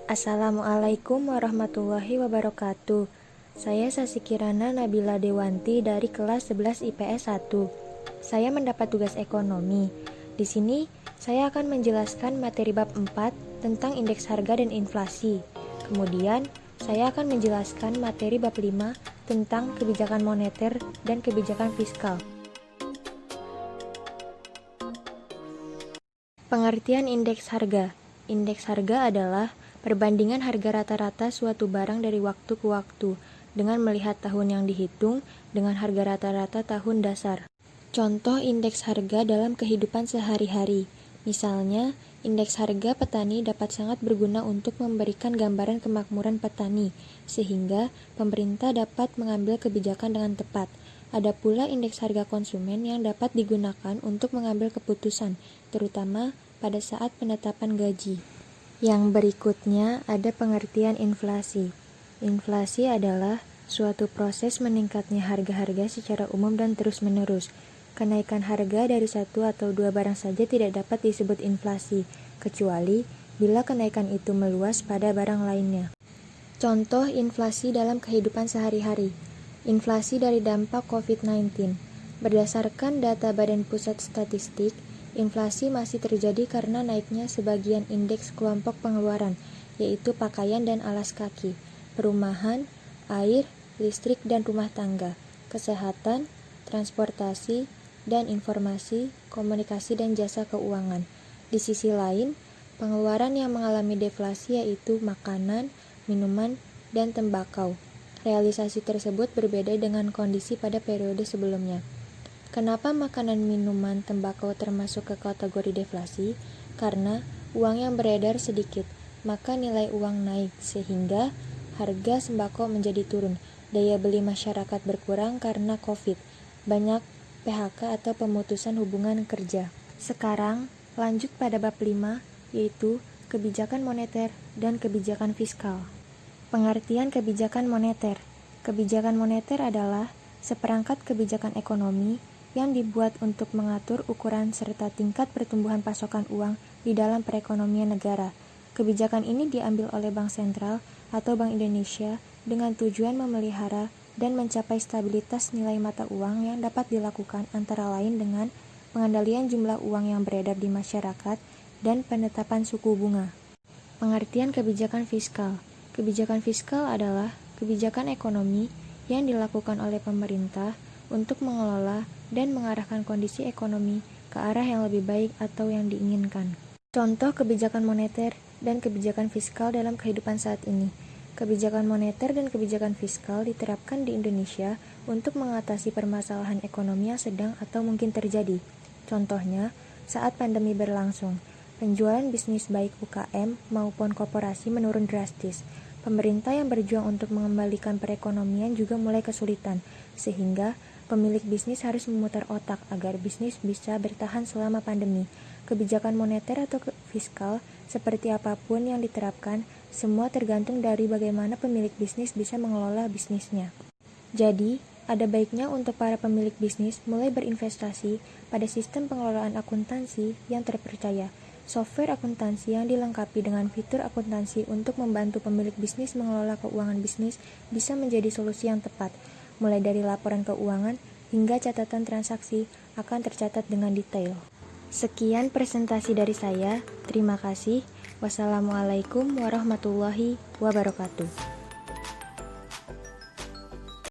Assalamualaikum warahmatullahi wabarakatuh. Saya Sasi Kirana Nabila Dewanti dari kelas 11 IPS 1. Saya mendapat tugas ekonomi. Di sini saya akan menjelaskan materi bab 4 tentang indeks harga dan inflasi. Kemudian saya akan menjelaskan materi bab 5 tentang kebijakan moneter dan kebijakan fiskal. Pengertian indeks harga. Indeks harga adalah perbandingan harga rata-rata suatu barang dari waktu ke waktu dengan melihat tahun yang dihitung dengan harga rata-rata tahun dasar. Contoh indeks harga dalam kehidupan sehari-hari. Misalnya, indeks harga petani dapat sangat berguna untuk memberikan gambaran kemakmuran petani, sehingga pemerintah dapat mengambil kebijakan dengan tepat. Ada pula indeks harga konsumen yang dapat digunakan untuk mengambil keputusan, terutama pada saat penetapan gaji. Yang berikutnya ada pengertian inflasi. Inflasi adalah suatu proses meningkatnya harga-harga secara umum dan terus-menerus. Kenaikan harga dari satu atau dua barang saja tidak dapat disebut inflasi, kecuali bila kenaikan itu meluas pada barang lainnya. Contoh inflasi dalam kehidupan sehari-hari. Inflasi dari dampak COVID-19. Berdasarkan data Badan Pusat Statistik, inflasi masih terjadi karena naiknya sebagian indeks kelompok pengeluaran, yaitu pakaian dan alas kaki, perumahan, air, listrik dan rumah tangga, kesehatan, transportasi, dan informasi, komunikasi dan jasa keuangan. Di sisi lain, pengeluaran yang mengalami deflasi yaitu makanan, minuman, dan tembakau. Realisasi tersebut berbeda dengan kondisi pada periode sebelumnya. Kenapa makanan, minuman, tembakau termasuk ke kategori deflasi? Karena uang yang beredar sedikit, maka nilai uang naik, sehingga harga sembako menjadi turun. Daya beli masyarakat berkurang karena COVID, banyak PHK atau pemutusan hubungan kerja. Sekarang, lanjut pada bab 5, yaitu kebijakan moneter dan kebijakan fiskal. Pengertian kebijakan moneter. Kebijakan moneter adalah seperangkat kebijakan ekonomi yang dibuat untuk mengatur ukuran serta tingkat pertumbuhan pasokan uang di dalam perekonomian negara. Kebijakan ini diambil oleh Bank Sentral atau Bank Indonesia dengan tujuan memelihara dan mencapai stabilitas nilai mata uang yang dapat dilakukan antara lain dengan pengendalian jumlah uang yang beredar di masyarakat dan penetapan suku bunga. Pengertian kebijakan fiskal. Kebijakan fiskal adalah kebijakan ekonomi yang dilakukan oleh pemerintah untuk mengelola dan mengarahkan kondisi ekonomi ke arah yang lebih baik atau yang diinginkan. Contoh kebijakan moneter dan kebijakan fiskal dalam kehidupan saat ini. Kebijakan moneter dan kebijakan fiskal diterapkan di Indonesia untuk mengatasi permasalahan ekonomi yang sedang atau mungkin terjadi. Contohnya, saat pandemi berlangsung, penjualan bisnis baik UKM maupun koperasi menurun drastis. Pemerintah yang berjuang untuk mengembalikan perekonomian juga mulai kesulitan, sehingga pemilik bisnis harus memutar otak agar bisnis bisa bertahan selama pandemi. Kebijakan moneter atau fiskal, seperti apapun yang diterapkan, semua tergantung dari bagaimana pemilik bisnis bisa mengelola bisnisnya. Jadi, ada baiknya untuk para pemilik bisnis mulai berinvestasi pada sistem pengelolaan akuntansi yang terpercaya. Software akuntansi yang dilengkapi dengan fitur akuntansi untuk membantu pemilik bisnis mengelola keuangan bisnis bisa menjadi solusi yang tepat. Mulai dari laporan keuangan hingga catatan transaksi akan tercatat dengan detail. Sekian presentasi dari saya. Terima kasih. Wassalamualaikum warahmatullahi wabarakatuh.